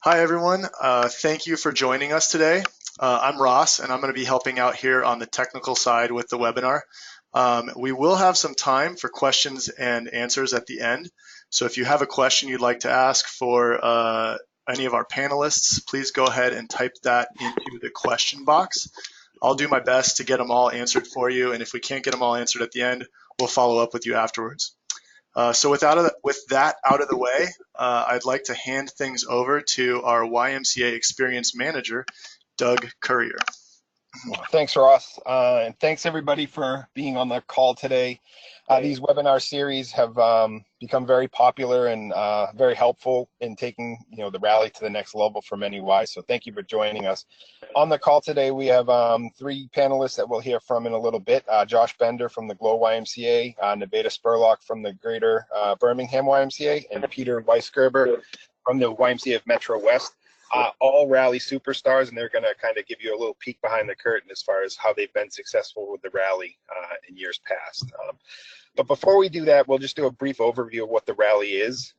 Hi, everyone. Thank you for joining us today. I'm Ross, and I'm going to be helping out here on the technical side with the webinar. We will have some time for questions and answers at the end. So if you have a question you'd like to ask for any of our panelists, please go ahead and type that into the question box. I'll do my best to get them all answered for you, and if we can't get them all answered at the end, we'll follow up with you afterwards. So with that out of the way, I'd like to hand things over to our YMCA Experience Manager, Doug Courier. Thanks, Ross, and thanks everybody for being on the call today. These webinar series have become very popular and very helpful in taking the rally to the next level for many Ys. So thank you for joining us. On the call today, we have three panelists that we'll hear from in a little bit. Josh Bender from the Glow YMCA, Nivada Spurlock from the Greater Birmingham YMCA, and Peter Waisgeber from the YMCA of Metrowest. All rally superstars, and they're going to kind of give you a little peek behind the curtain as far as how they've been successful with the rally in years past. But before we do that, we'll just do a brief overview of what the rally is.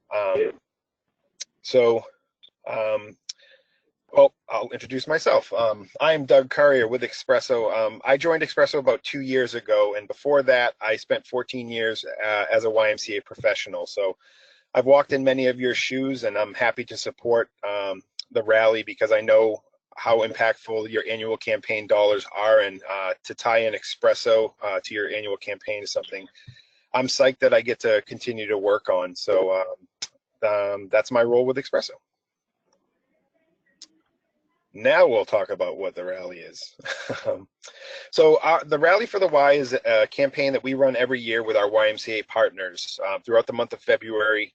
Well, I'll introduce myself. I am Doug Courier with Expresso. I joined Expresso about 2 years ago, and before that, I spent 14 years as a YMCA professional. So I've walked in many of your shoes, and I'm happy to support the rally because I know how impactful your annual campaign dollars are, and to tie in Expresso to your annual campaign is something I'm psyched that I get to continue to work on. So that's my role with Expresso. Now we'll talk about what the rally is. So the Rally for the Y is a campaign that we run every year with our YMCA partners throughout the month of February.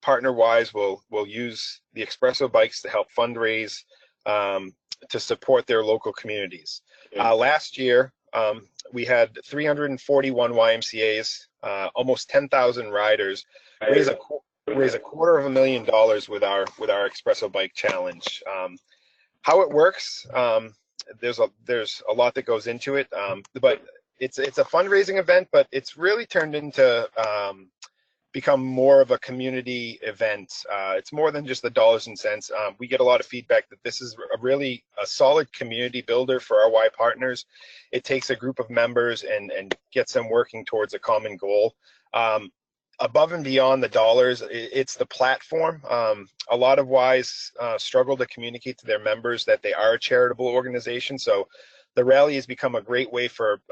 Partner-wise, we'll use the Expresso bikes to help fundraise to support their local communities. Last year, we had 341 YMCAs, almost 10,000 riders, raise a $250,000 with our Expresso Bike Challenge. How it works, there's a lot that goes into it, but it's a fundraising event, but it's really turned into become more of a community event. It's more than just the dollars and cents. We get a lot of feedback that this is really a solid community builder for our Y partners. It takes a group of members and gets them working towards a common goal. Above and beyond the dollars, it's the platform. A lot of Ys struggle to communicate to their members that they are a charitable organization. So the rally has become a great way for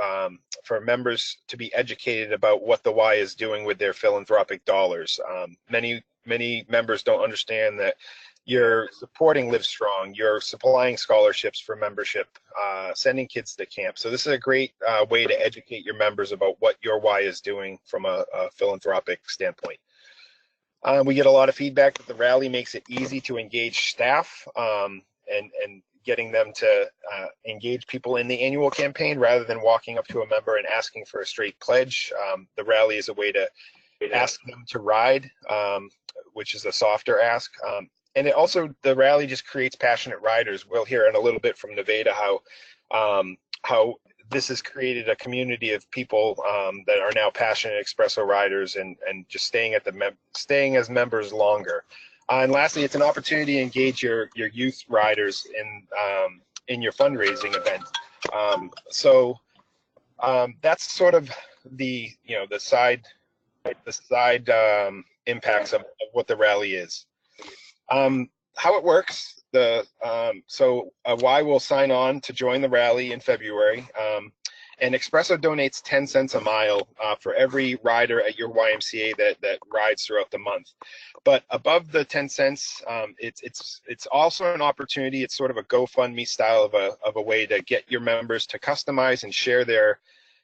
members to be educated about what the Y is doing with their philanthropic dollars. Many members don't understand that you're supporting Live Strong, you're supplying scholarships for membership, sending kids to camp. So this is a great way to educate your members about what your Y is doing from a philanthropic standpoint. We get a lot of feedback that the rally makes it easy to engage staff and getting them to engage people in the annual campaign rather than walking up to a member and asking for a straight pledge. The rally is a way to ask them to ride, which is a softer ask. And it also, the rally just creates passionate riders. We'll hear in a little bit from Nivada how this has created a community of people that are now passionate Expresso riders and just staying as members longer. And lastly, it's an opportunity to engage your youth riders in your fundraising event. That's sort of the side impacts of what the rally is. How it works, so a Y will sign on to join the rally in February, and Expresso donates 10 cents a mile for every rider at your YMCA that rides throughout the month. But above the 10 cents, it's also an opportunity. It's sort of a GoFundMe style of a way to get your members to customize and share their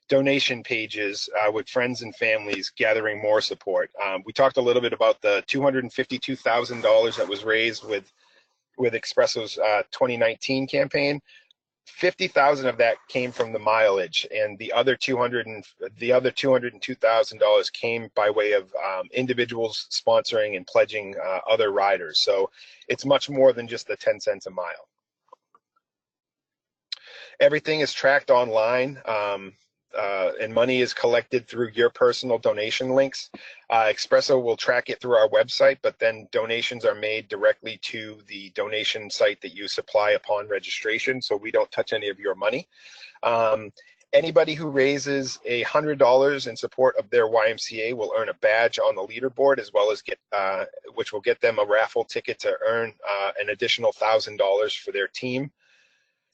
donation pages with friends and families, gathering more support. We talked a little bit about the $252,000 that was raised with Expresso's 2019 campaign. 50,000 of that came from the mileage, and the other $202,000 came by way of individuals sponsoring and pledging other riders. So it's much more than just the 10 cents a mile. Everything is tracked online. and money is collected through your personal donation links. Expresso will track it through our website, but then donations are made directly to the donation site that you supply upon registration, so we don't touch any of your money. Anybody who raises $100 in support of their YMCA will earn a badge on the leaderboard, as well as get, which will get them a raffle ticket to earn an additional $1,000 for their team.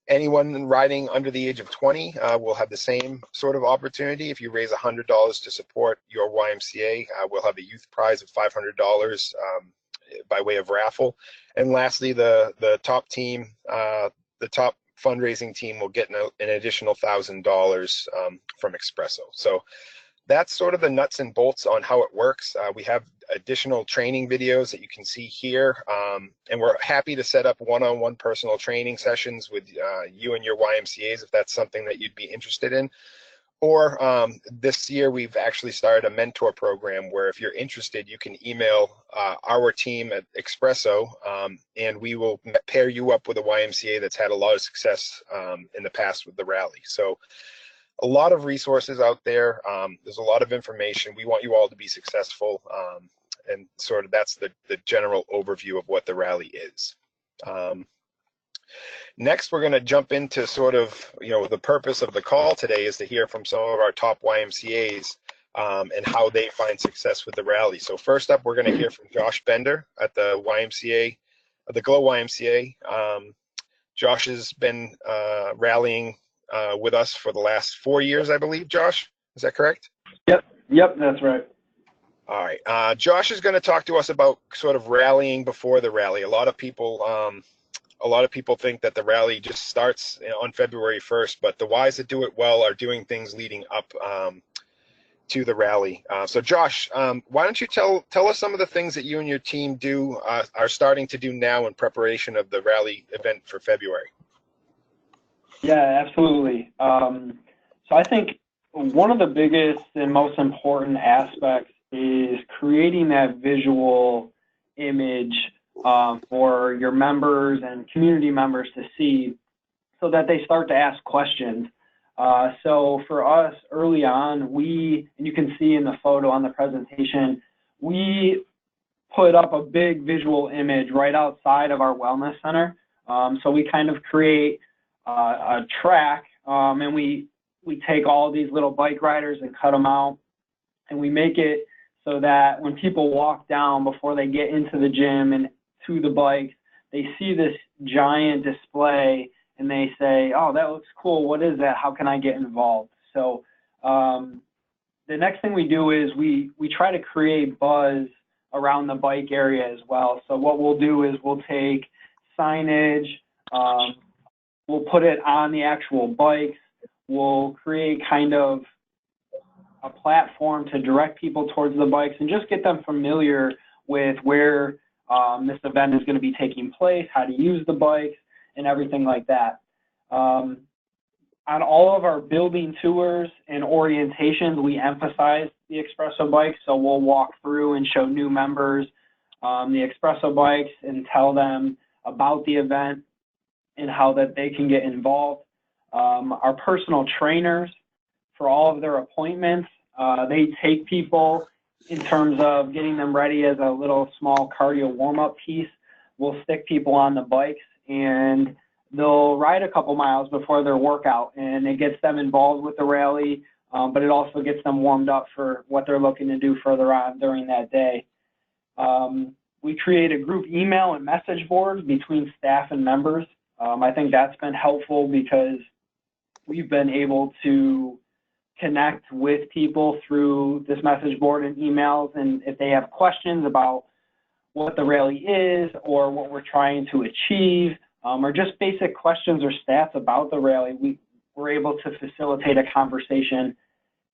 Anyone riding under the age of 20 will have the same sort of opportunity. If you raise $100 to support your YMCA, we'll have a youth prize of $500 by way of raffle. And lastly, the top team, the top fundraising team will get an additional $1,000 from Expresso. So that's sort of the nuts and bolts on how it works. We have additional training videos that you can see here, and we're happy to set up one-on-one personal training sessions with you and your YMCAs if that's something that you'd be interested in. Or this year we've actually started a mentor program where if you're interested, you can email our team at Expresso, and we will pair you up with a YMCA that's had a lot of success in the past with the rally. So a lot of resources out there. There's a lot of information. We want you all to be successful, and sort of that's the general overview of what the rally is. Next, we're going to jump into sort of, the purpose of the call today is to hear from some of our top YMCAs and how they find success with the rally. So first up, we're going to hear from Josh Bender at the YMCA, the Glow YMCA. Josh has been rallying with us for the last 4 years, I believe. Josh, is that correct? Yep, that's right. All right. Josh is going to talk to us about sort of rallying before the rally. A lot of people think that the rally just starts on February 1st, but the Ys that do it well are doing things leading up to the rally. So Josh, why don't you tell us some of the things that you and your team are starting to do now in preparation of the rally event for February? Yeah, absolutely. So I think one of the biggest and most important aspects is creating that visual image for your members and community members to see so that they start to ask questions. So for us early on, and you can see in the photo on the presentation, we put up a big visual image right outside of our wellness center. So we kind of create a track, and we take all these little bike riders and cut them out, and we make it so that when people walk down before they get into the gym and to the bikes, they see this giant display and they say, oh, that looks cool. What is that? How can I get involved? So the next thing we do is we try to create buzz around the bike area as well. So what we'll do is we'll take signage, we'll put it on the actual bikes, we'll create kind of a platform to direct people towards the bikes and just get them familiar with where this event is going to be taking place, how to use the bikes, and everything like that. On all of our building tours and orientations, we emphasize the Expresso bikes, so we'll walk through and show new members the Expresso bikes and tell them about the event and how that they can get involved. Our personal trainers, for all of their appointments, they take people in terms of getting them ready as a little small cardio warm-up piece. We'll stick people on the bikes and they'll ride a couple miles before their workout, and it gets them involved with the rally, but it also gets them warmed up for what they're looking to do further on during that day. We create a group email and message board between staff and members. I think that's been helpful because we've been able to connect with people through this message board and emails, and if they have questions about what the rally is or what we're trying to achieve, or just basic questions or stats about the rally, we're able to facilitate a conversation.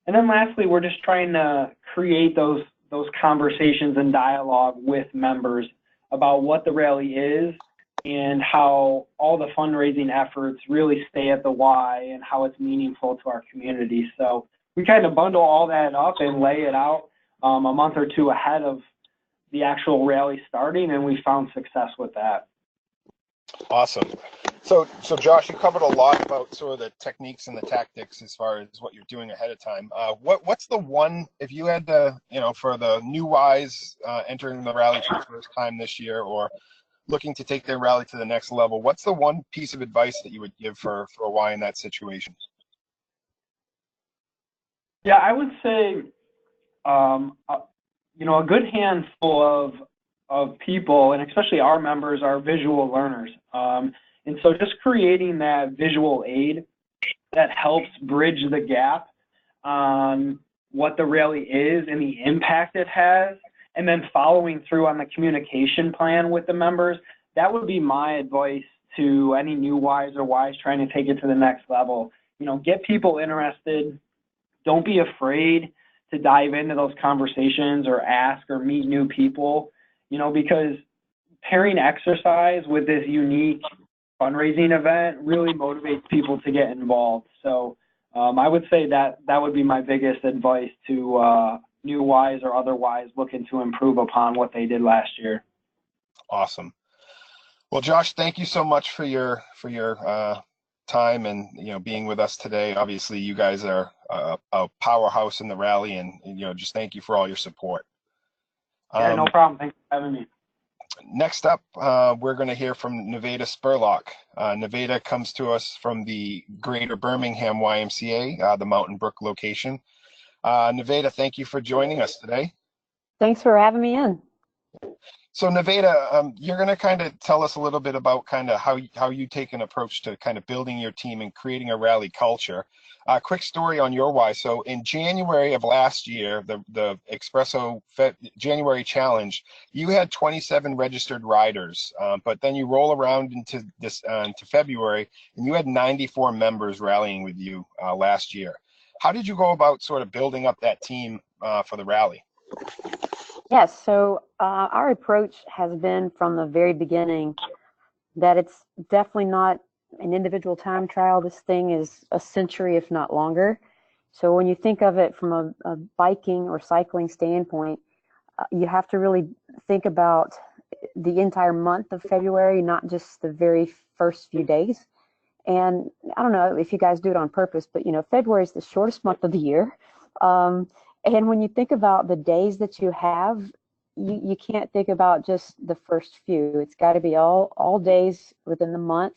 And then lastly, we're just trying to create those conversations and dialogue with members about what the rally is and how all the fundraising efforts really stay at the Y and how it's meaningful to our community. So we kind of bundle all that up and lay it out a month or two ahead of the actual rally starting, and we found success with that. Awesome. So Josh, you covered a lot about sort of the techniques and the tactics as far as what you're doing ahead of time. What's the one, if you had to, for the new Ys entering the rally for the first time this year, or looking to take their rally to the next level, what's the one piece of advice that you would give for a Y in that situation? Yeah, I would say, a good handful of people, and especially our members, are visual learners. And so just creating that visual aid that helps bridge the gap on what the rally is and the impact it has, and then following through on the communication plan with the members, that would be my advice to any new Ys or Ys trying to take it to the next level. Get people interested. Don't be afraid to dive into those conversations or ask or meet new people, because pairing exercise with this unique fundraising event really motivates people to get involved. So I would say that would be my biggest advice to new Ys or other Ys looking to improve upon what they did last year. Awesome. Well, Josh, thank you so much for your time and being with us today. Obviously, you guys are a powerhouse in the rally, and just thank you for all your support. Yeah, no problem. Thanks for having me. Next up, we're going to hear from Nivada Spurlock. Nivada comes to us from the Greater Birmingham YMCA, the Mountain Brook location. Nivada, thank you for joining us today. Thanks for having me in. So Nivada, you're going to kind of tell us a little bit about kind of how you take an approach to kind of building your team and creating a rally culture. Quick story on your why. So in January of last year, the Espresso January Challenge, you had 27 registered riders, but then you roll around into February, and you had 94 members rallying with you last year. How did you go about sort of building up that team for the rally? Yes, so our approach has been from the very beginning that it's definitely not an individual time trial. This thing is a century, if not longer. So when you think of it from a biking or cycling standpoint, you have to really think about the entire month of February, not just the very first few days. And I don't know if you guys do it on purpose, but February is the shortest month of the year. And when you think about the days that you have, you can't think about just the first few. It's got to be all days within the month.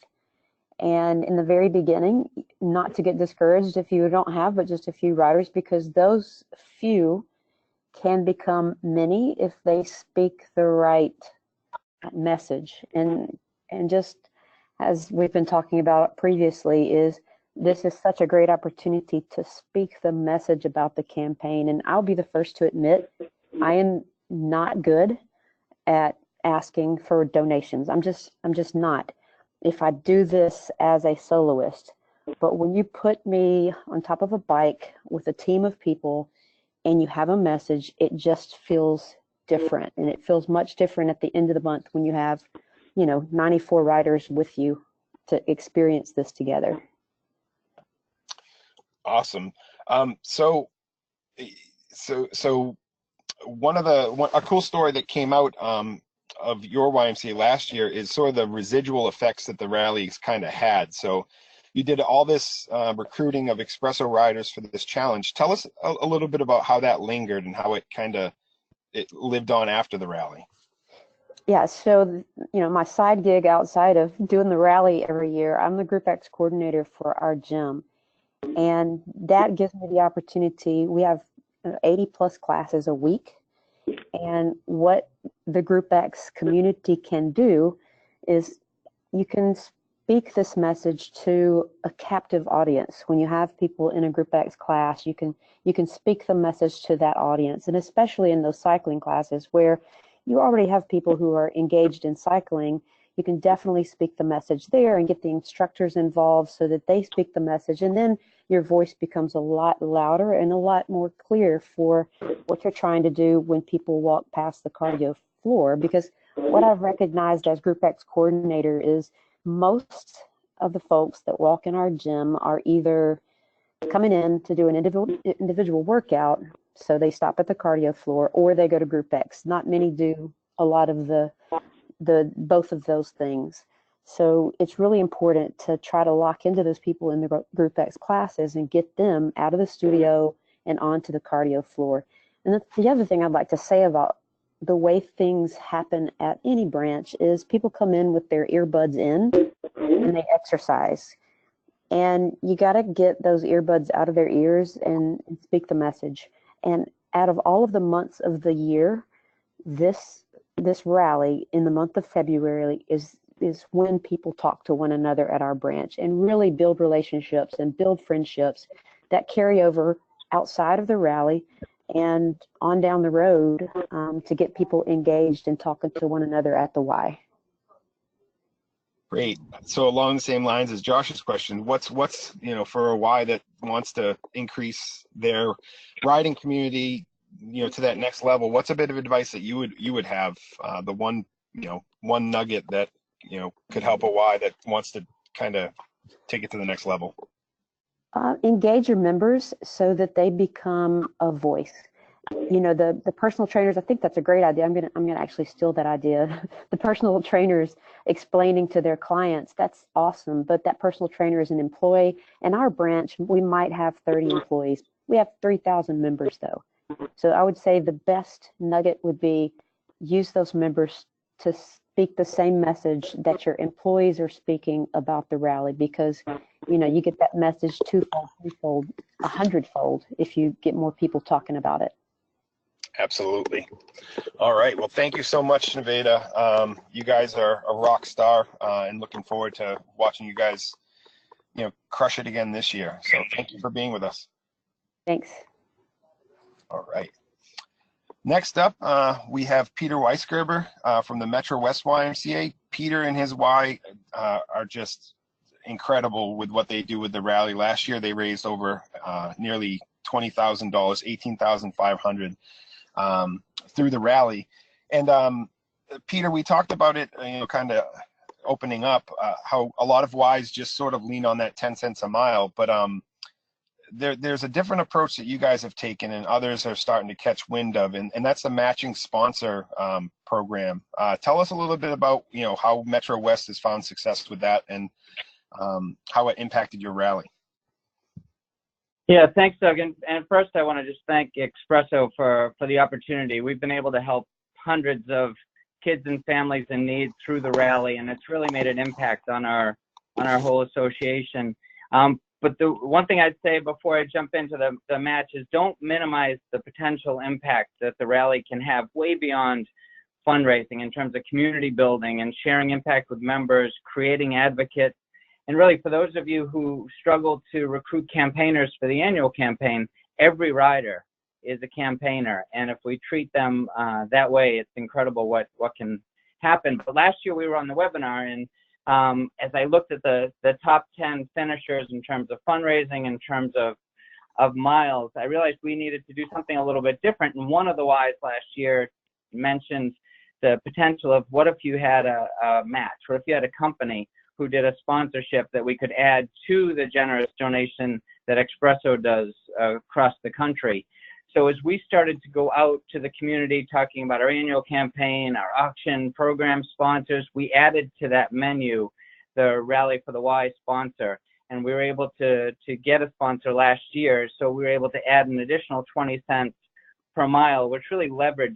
And in the very beginning, not to get discouraged if you don't have but just a few riders, because those few can become many if they speak the right message. And just as we've been talking about previously, this is such a great opportunity to speak the message about the campaign. And I'll be the first to admit, I am not good at asking for donations. I'm just not. If I do this as a soloist, but when you put me on top of a bike with a team of people and you have a message, it just feels different. And it feels much different at the end of the month when you have, 94 riders with you to experience this together. Awesome. So a cool story that came out of your YMCA last year is sort of the residual effects that the rallies kind of had. So you did all this recruiting of Espresso riders for this challenge. Tell us a little bit about how that lingered and how it lived on after the rally. Yeah, so my side gig outside of doing the rally every year, I'm the Group X coordinator for our gym. And that gives me the opportunity. We have 80 plus classes a week. And what the Group X community can do is you can speak this message to a captive audience. When you have people in a Group X class, you can speak the message to that audience. And especially in those cycling classes where you already have people who are engaged in cycling, you can definitely speak the message there and get the instructors involved so that they speak the message. And then your voice becomes a lot louder and a lot more clear for what you're trying to do when people walk past the cardio floor. Because what I've recognized as Group X coordinator is most of the folks that walk in our gym are either coming in to do an individual workout, so they stop at the cardio floor, or they go to Group X. Not many do a lot of the both of those things. So it's really important to try to lock into those people in the Group X classes and get them out of the studio and onto the cardio floor. And the other thing I'd like to say about the way things happen at any branch is people come in with their earbuds in and they exercise. And you got to get those earbuds out of their ears and speak the message. And out of all of the months of the year, this rally in the month of February is when people talk to one another at our branch and really build relationships and build friendships that carry over outside of the rally and on down the road, to get people engaged and talking to one another at the Y. Great. So along the same lines as Josh's question, what's for a Y that wants to increase their riding community, to that next level, what's a bit of advice that you would have, the one nugget that could help a Y that wants to kind of take it to the next level? Engage your members so that they become a voice. The personal trainers, I think that's a great idea. I'm gonna actually steal that idea. The personal trainers explaining to their clients, that's awesome. But that personal trainer is an employee. In our branch, we might have 30 employees. We have 3,000 members though. So I would say the best nugget would be use those members to speak the same message that your employees are speaking about the rally, because you get that message twofold, threefold, 100-fold if you get more people talking about it. Absolutely. All right. Well, thank you so much, Nivada. You guys are a rock star, and looking forward to watching you guys, crush it again this year. So thank you for being with us. Thanks. All right. Next up, we have Peter Waisgeber from the Metrowest YMCA. Peter and his Y are just incredible with what they do with the rally. Last year, they raised over nearly $20,000, $18,500 through the rally. And Peter, we talked about it, kind of opening up, how a lot of Ys just sort of lean on that 10 cents a mile, but there's a different approach that you guys have taken and others are starting to catch wind of, and that's the matching sponsor program. Tell us a little bit about how Metro West has found success with that and how it impacted your rally. Yeah, thanks, Doug. And first, I want to just thank Expresso for the opportunity. We've been able to help hundreds of kids and families in need through the rally, and it's really made an impact on our whole association. But the one thing I'd say before I jump into the match is don't minimize the potential impact that the rally can have way beyond fundraising in terms of community building and sharing impact with members, creating advocates. And really, for those of you who struggle to recruit campaigners for the annual campaign, every rider is a campaigner. And if we treat them that way, it's incredible what can happen. But last year we were on the webinar, and as I looked at the top 10 finishers in terms of fundraising, in terms of miles, I realized we needed to do something a little bit different. And one of the Ys last year mentioned the potential of what if you had a match? What if you had a company who did a sponsorship that we could add to the generous donation that Expresso does across the country? So as we started to go out to the community talking about our annual campaign, our auction program sponsors, we added to that menu the Rally for the Y sponsor. And we were able to get a sponsor last year. So we were able to add an additional 20 cents per mile, which really leveraged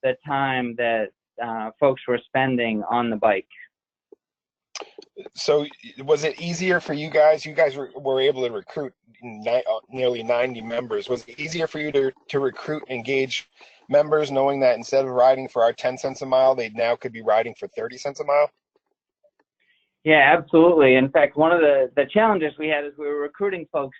the time that folks were spending on the bike. So was it easier for you guys? You guys were able to recruit nearly 90 members. Was it easier for you to recruit, engage members, knowing that instead of riding for our 10 cents a mile, they now could be riding for 30 cents a mile? Yeah, absolutely. In fact, one of the challenges we had is we were recruiting folks,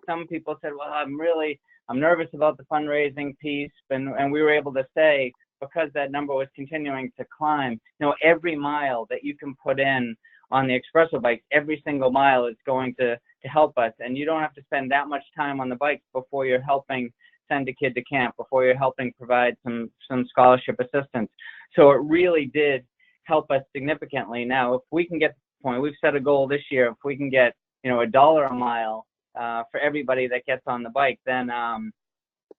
some people said, well, I'm nervous about the fundraising piece. And we were able to say, because that number was continuing to climb, every mile that you can put in on the Expresso bikes, every single mile is going to help us. And you don't have to spend that much time on the bikes before you're helping send a kid to camp, before you're helping provide some scholarship assistance. So it really did help us significantly. Now, if we can get to the point, we've set a goal this year, if we can get, $1 a mile for everybody that gets on the bike, then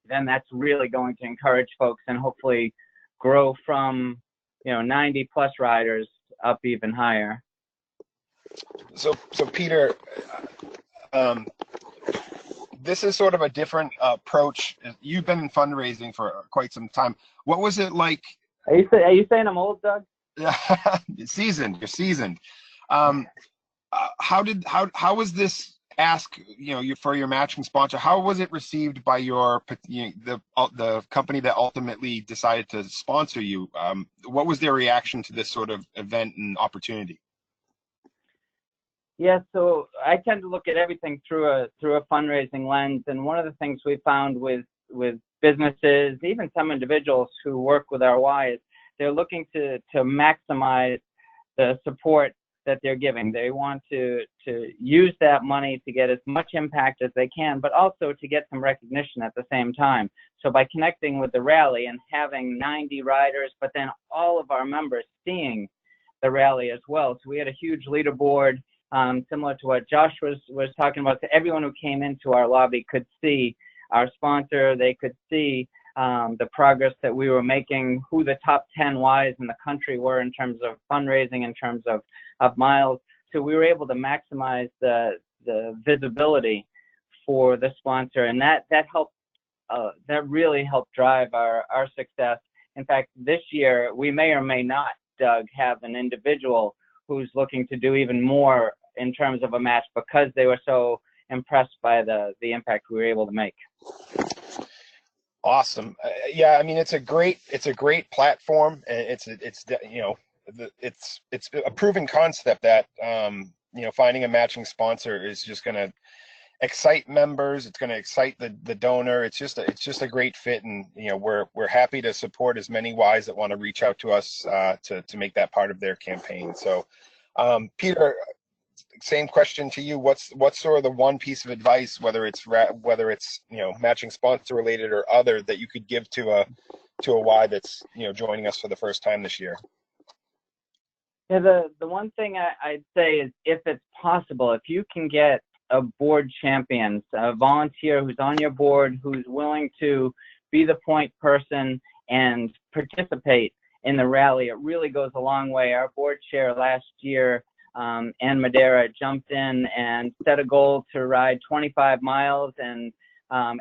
that's really going to encourage folks and hopefully grow from 90 plus riders up even higher. So Peter, this is sort of a different approach. You've been in fundraising for quite some time. What was it like? Are you saying I'm old, Doug? You're seasoned. How was this ask, for your matching sponsor? How was it received by the company that ultimately decided to sponsor you? What was their reaction to this sort of event and opportunity? Yeah, so I tend to look at everything through a fundraising lens, and one of the things we found with businesses, even some individuals who work with our Y, is they're looking to maximize the support that they're giving. They want to use that money to get as much impact as they can, but also to get some recognition at the same time. So by connecting with the rally and having 90 riders, but then all of our members seeing the rally as well. So we had a huge leaderboard, similar to what Josh was talking about. So everyone who came into our lobby could see our sponsor. They could see the progress that we were making, who the top 10 Ys in the country were in terms of fundraising, in terms of miles. So we were able to maximize the visibility for the sponsor, and that helped. That really helped drive our success. In fact, this year we may or may not, Doug, have an individual who's looking to do even more in terms of a match because they were so impressed by the impact we were able to make. Awesome. Yeah, I mean, it's a great platform, and it's a proven concept that finding a matching sponsor is just going to excite members. It's going to excite the donor. It's just a great fit, and we're happy to support as many Ys that want to reach out to us to make that part of their campaign. So, Peter, same question to you. What's sort of the one piece of advice, whether it's matching sponsor related or other, that you could give to a Y that's joining us for the first time this year? Yeah, the one thing I'd say is, if it's possible, if you can get a board champion, a volunteer who's on your board, who's willing to be the point person and participate in the rally, it really goes a long way. Our board chair last year, Ann Madeira, jumped in and set a goal to ride 25 miles, and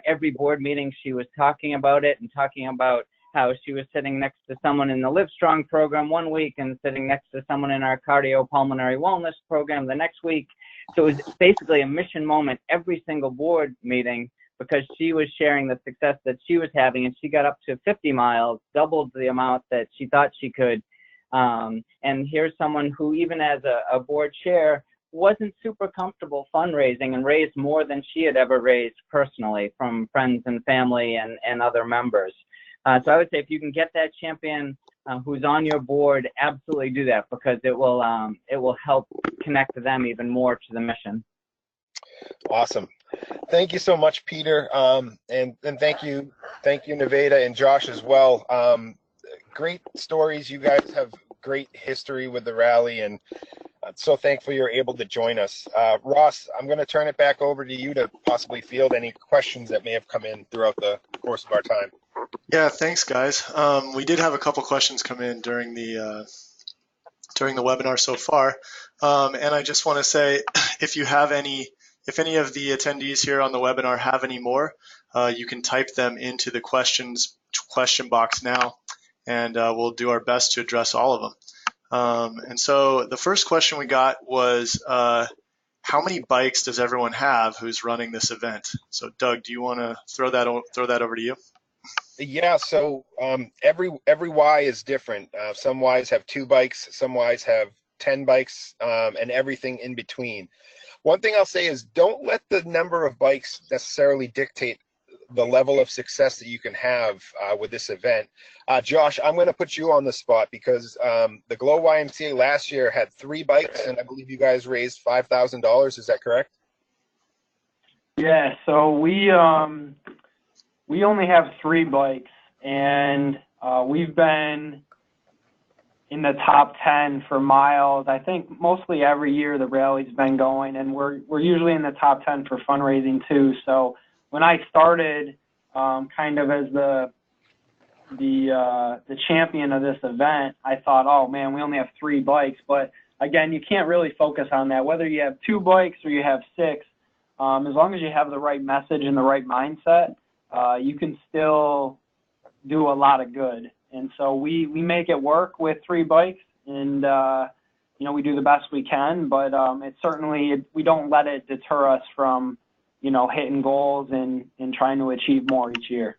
every board meeting she was talking about it and talking about how she was sitting next to someone in the Livestrong program one week and sitting next to someone in our cardiopulmonary wellness program the next week. So it was basically a mission moment every single board meeting, because she was sharing the success that she was having, and she got up to 50 miles, doubled the amount that she thought she could. And here's someone who, even as a board chair, wasn't super comfortable fundraising and raised more than she had ever raised personally from friends and family and other members. So I would say, if you can get that champion who's on your board, absolutely do that, because it will help connect them even more to the mission. Awesome. Thank you so much, Peter. And thank you, Nivada and Josh as well. Great stories. You guys have great history with the rally, and I'm so thankful you're able to join us. Ross, I'm going to turn it back over to you to possibly field any questions that may have come in throughout the course of our time. Yeah, thanks, guys. We did have a couple questions come in during the webinar so far, and I just want to say, if any of the attendees here on the webinar have any more, you can type them into the question box now, and we'll do our best to address all of them. And so the first question we got was, how many bikes does everyone have who's running this event? So Doug, do you want to throw that over to you? Yeah, so every Y is different. Some Ys have 2 bikes, some Ys have 10 bikes, and everything in between. One thing I'll say is, don't let the number of bikes necessarily dictate the level of success that you can have with this event. Josh, I'm going to put you on the spot, because the Glow YMCA last year had 3 bikes, and I believe you guys raised $5,000. Is that correct? Yeah, so we only have 3 bikes, and we've been in the top 10 for miles. I think mostly every year the rally's been going, and we're usually in the top 10 for fundraising too. So when I started, kind of as the the champion of this event, I thought, oh man, we only have 3 bikes. But again, you can't really focus on that. Whether you have 2 bikes or you have 6, as long as you have the right message and the right mindset, you can still do a lot of good. And so we make it work with 3 bikes, and you know, we do the best we can. But it certainly, we don't let it deter us from, you know, hitting goals and trying to achieve more each year.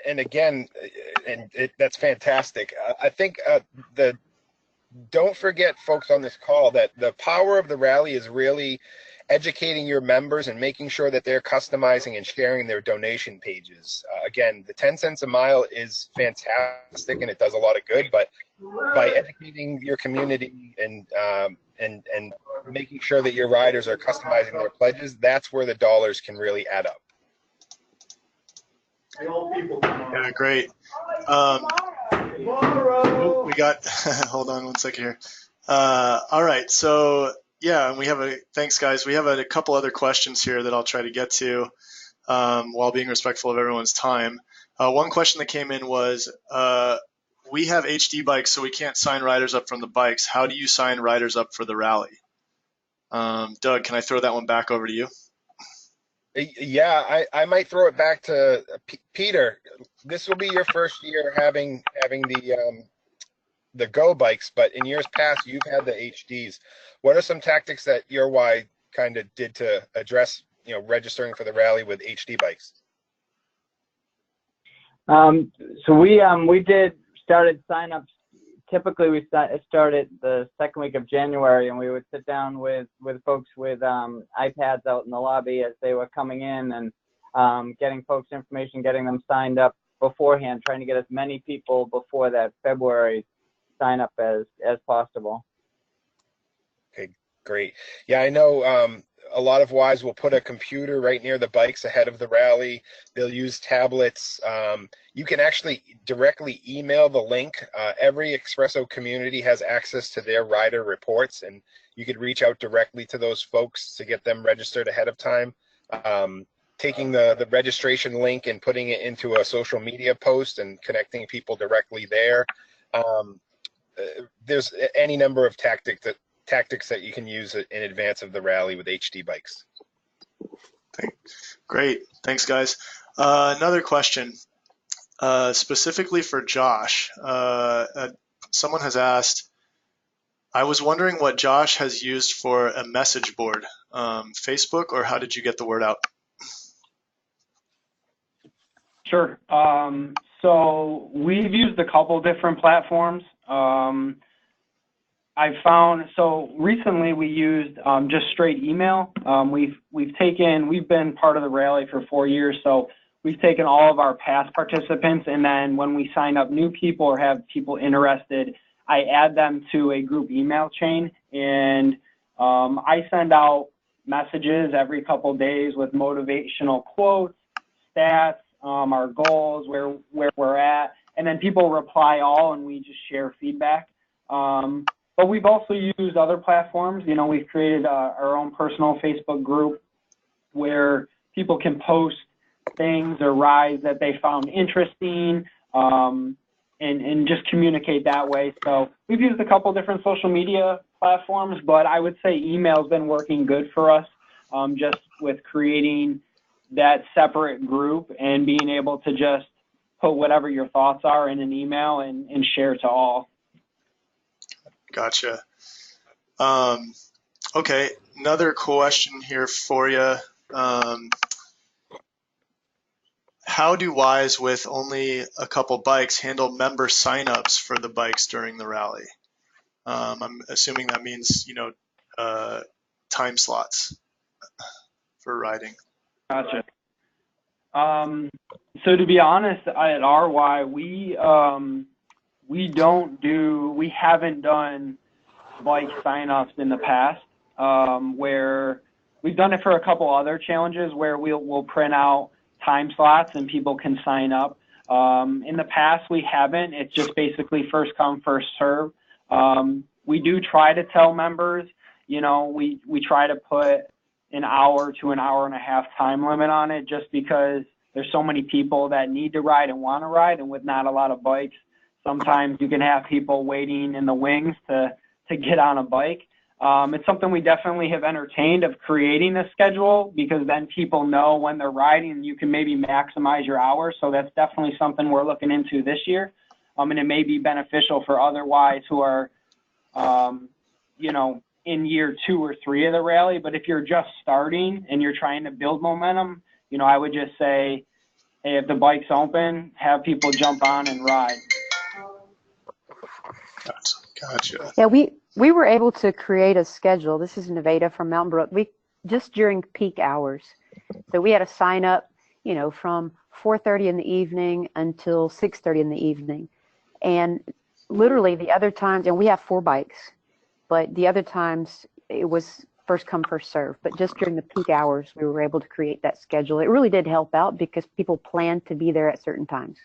And again, that's fantastic. I think don't forget, folks on this call, that the power of the rally is really educating your members and making sure that they're customizing and sharing their donation pages. Again, the 10 cents a mile is fantastic and it does a lot of good, but by educating your community and making sure that your riders are customizing their pledges, that's where the dollars can really add up. Yeah, great. We got, hold on one second here. All right, so yeah, and thanks guys. We have a couple other questions here that I'll try to get to while being respectful of everyone's time. One question that came in was, we have HD bikes, so we can't sign riders up from the bikes. How do you sign riders up for the rally? Doug, can I throw that one back over to you? Yeah, I might throw it back to Peter. This will be your first year having the Go bikes, but in years past you've had the HDs. What are some tactics that your Y kind of did to address, you know, registering for the rally with HD bikes? So we started sign-ups. Typically, we started the second week of January, and we would sit down with folks with iPads out in the lobby as they were coming in, and getting folks information, getting them signed up beforehand, trying to get as many people before that February sign up as possible. Okay, great. Yeah, I know a lot of Ys will put a computer right near the bikes ahead of the rally. They'll use tablets. You can actually directly email the link. Every Expresso community has access to their rider reports, and you could reach out directly to those folks to get them registered ahead of time. Taking the registration link and putting it into a social media post and connecting people directly there. There's any number of tactics that you can use in advance of the rally with HD bikes. Great, thanks guys. Another question, specifically for Josh. Someone has asked, I was wondering what Josh has used for a message board, Facebook, or how did you get the word out? Sure. So we've used a couple different platforms. I found, so recently we used just straight email. We've been part of the rally for 4 years, so we've taken all of our past participants, and then when we sign up new people or have people interested, I add them to a group email chain, and I send out messages every couple days with motivational quotes, stats, our goals, where we're at, and then people reply all, and we just share feedback. But we've also used other platforms. You know, we've created our own personal Facebook group where people can post things or rides that they found interesting, and just communicate that way. So we've used a couple different social media platforms, but I would say email's been working good for us, just with creating that separate group and being able to just put whatever your thoughts are in an email and share to all. Gotcha. Okay, another question here for you. How do Ys with only a couple bikes handle member signups for the bikes during the rally? I'm assuming that means, you know, time slots for riding. Gotcha. So to be honest, at RY, we haven't done bike signups in the past, where we've done it for a couple other challenges where we'll print out time slots and people can sign up. In the past, we haven't. It's just basically first come, first serve. We do try to tell members, you know, we try to put an hour to an hour and a half time limit on it, just because there's so many people that need to ride and want to ride, and with not a lot of bikes, sometimes you can have people waiting in the wings to get on a bike. It's something we definitely have entertained, of creating a schedule, because then people know when they're riding and you can maybe maximize your hours. So that's definitely something we're looking into this year. And it may be beneficial for other Ys who are, you know, in year 2 or 3 of the rally. But if you're just starting and you're trying to build momentum, you know, I would just say, hey, if the bike's open, have people jump on and ride. Gotcha. Yeah, we were able to create a schedule. This is Nivada from Mountain Brook. We just during peak hours. So we had to sign up, you know, from 4:30 in the evening until 6:30 in the evening. And literally the other times, and we have 4 bikes, but the other times it was first come, first serve. But just during the peak hours, we were able to create that schedule. It really did help out because people planned to be there at certain times.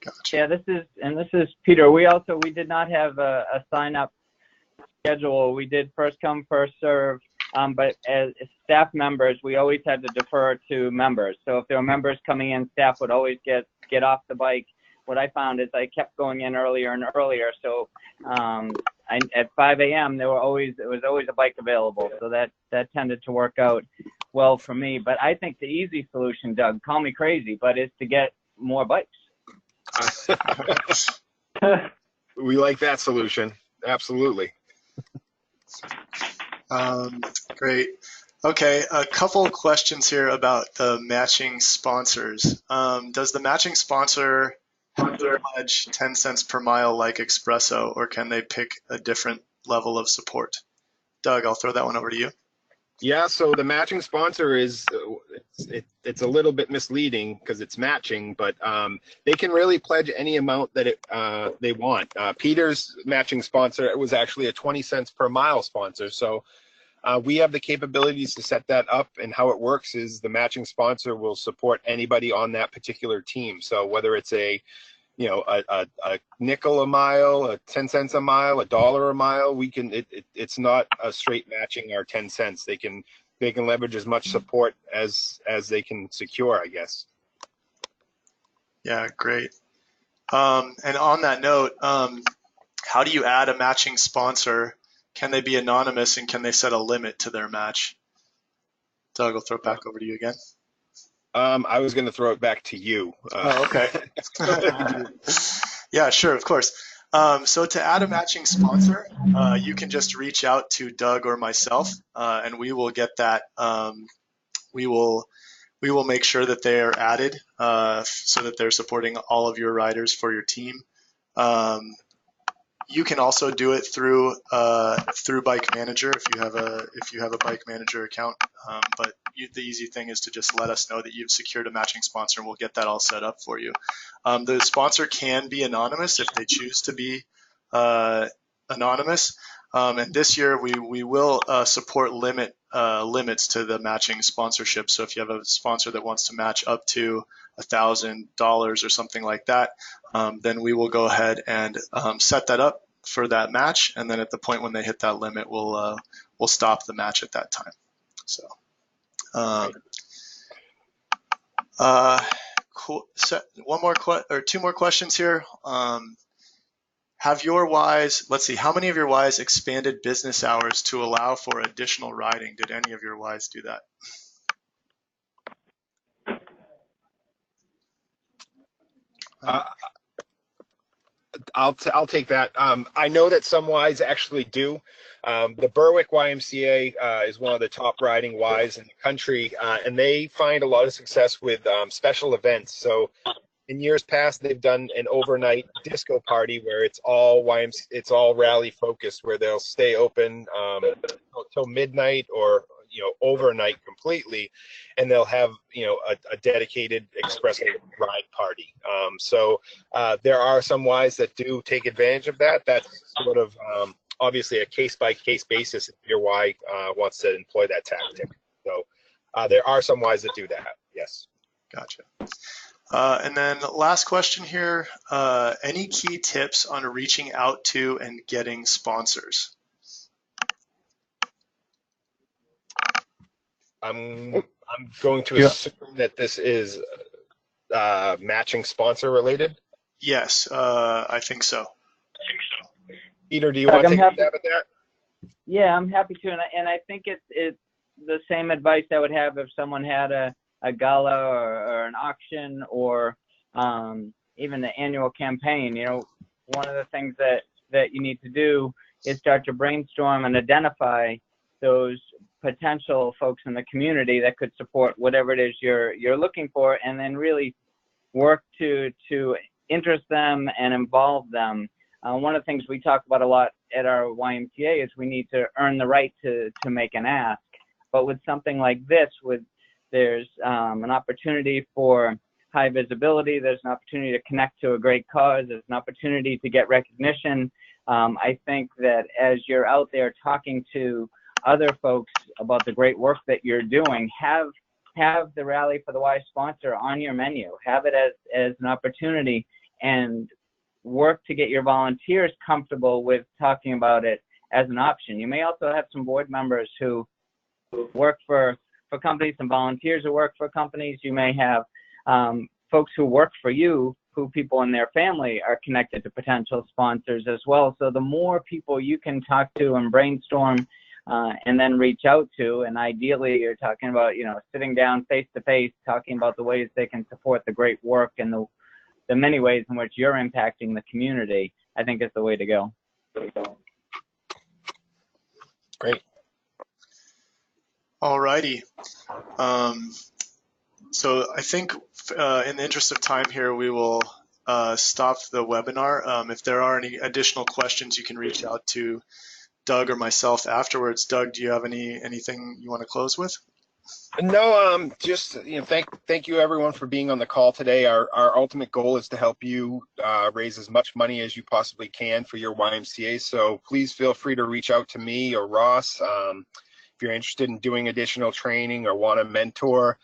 Gotcha. Yeah, this is Peter. We did not have a sign up schedule. We did first come, first serve. But as staff members, we always had to defer to members. So if there were members coming in, staff would always get off the bike. What I found is I kept going in earlier and earlier. So at 5 a.m. there was always a bike available. So that tended to work out well for me. But I think the easy solution, Doug, call me crazy, but is to get more bikes. We like that solution. Absolutely. Great. Okay, a couple of questions here about the matching sponsors. Does the matching sponsor have to pledge 10 cents per mile like Espresso, or can they pick a different level of support? Doug, I'll throw that one over to you. Yeah, so the matching sponsor is it's a little bit misleading because it's matching, but they can really pledge any amount that they want. Peter's matching sponsor was actually a 20 cents per mile sponsor, so we have the capabilities to set that up, and how it works is the matching sponsor will support anybody on that particular team. So whether it's a nickel a mile, 10 cents a mile, $1 a mile, it's not a straight matching our 10 cents. They can leverage as much support as they can secure, I guess. Yeah, great. And on that note, how do you add a matching sponsor? Can they be anonymous, and can they set a limit to their match? Doug, I'll throw it back over to you again. I was going to throw it back to you. Oh, okay. Yeah, sure, of course. So to add a matching sponsor, you can just reach out to Doug or myself, and we will get that. We will make sure that they are added so that they're supporting all of your riders for your team. You can also do it through Bike Manager if you have a Bike Manager account. But the easy thing is to just let us know that you've secured a matching sponsor, and we'll get that all set up for you. The sponsor can be anonymous if they choose to be anonymous. And this year we will support limits to the matching sponsorship. So if you have a sponsor that wants to match up to $1,000 or something like that, then we will go ahead and set that up for that match. And then at the point when they hit that limit, we'll stop the match at that time. So, cool. So two more questions here. Have your Ys, let's see, how many of your Ys expanded business hours to allow for additional riding? Did any of your Ys do that? I'll take that. I know that some Ys actually do. The Berwick YMCA is one of the top riding Ys in the country, and they find a lot of success with special events. So in years past, they've done an overnight disco party where it's all rally focused, where they'll stay open till midnight or overnight completely, and they'll have a dedicated espresso ride party. So there are some Ys that do take advantage of that. That's sort of obviously a case by case basis if your Y wants to employ that tactic. So there are some Ys that do that. Yes. Gotcha. And then last question here, any key tips on reaching out to and getting sponsors? I'm going to Yeah. assume that this is matching sponsor related. Yes, I think so. Peter, do you Doug, want to I'm take a happy. stab at that? Yeah, I'm happy to, and I think it's the same advice I would have if someone had a gala or an auction or even the annual campaign. You know, one of the things that you need to do is start to brainstorm and identify those potential folks in the community that could support whatever it is you're looking for, and then really work to interest them and involve them. One of the things we talk about a lot at our YMCA is we need to earn the right to make an ask. But with something like this, there's an opportunity for high visibility, there's an opportunity to connect to a great cause, there's an opportunity to get recognition. I think that as you're out there talking to other folks about the great work that you're doing, have the Rally for the Y sponsor on your menu, have it as an opportunity, and work to get your volunteers comfortable with talking about it as an option. You may also have some board members who work for companies, some volunteers who work for companies. You may have folks who work for you, who people in their family are connected to potential sponsors as well. So the more people you can talk to and brainstorm and then reach out to, and ideally you're talking about, you know, sitting down face to face, talking about the ways they can support the great work and the many ways in which you're impacting the community, I think is the way to go. Great. All righty. So I think in the interest of time here, we will stop the webinar. If there are any additional questions, you can reach out to Doug or myself afterwards. Doug, do you have anything you want to close with? No, just thank you everyone for being on the call today. Our ultimate goal is to help you raise as much money as you possibly can for your YMCA. So please feel free to reach out to me or Ross if you're interested in doing additional training or want a mentor.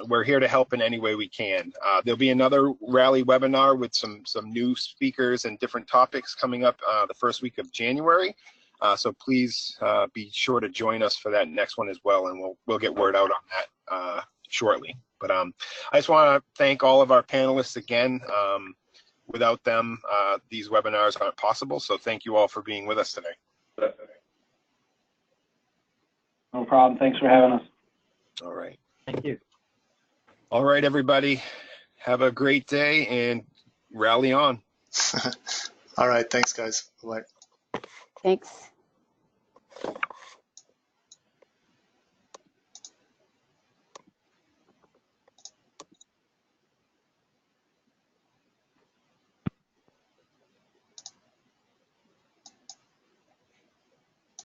We're here to help in any way we can. There'll be another rally webinar with some new speakers and different topics coming up the first week of January. So please be sure to join us for that next one as well, and we'll get word out on that shortly. But I just want to thank all of our panelists again. Without them, these webinars aren't possible. So thank you all for being with us today. No problem. Thanks for having us. All right. Thank you. All right, everybody. Have a great day and rally on. All right. Thanks, guys. Bye. Thanks.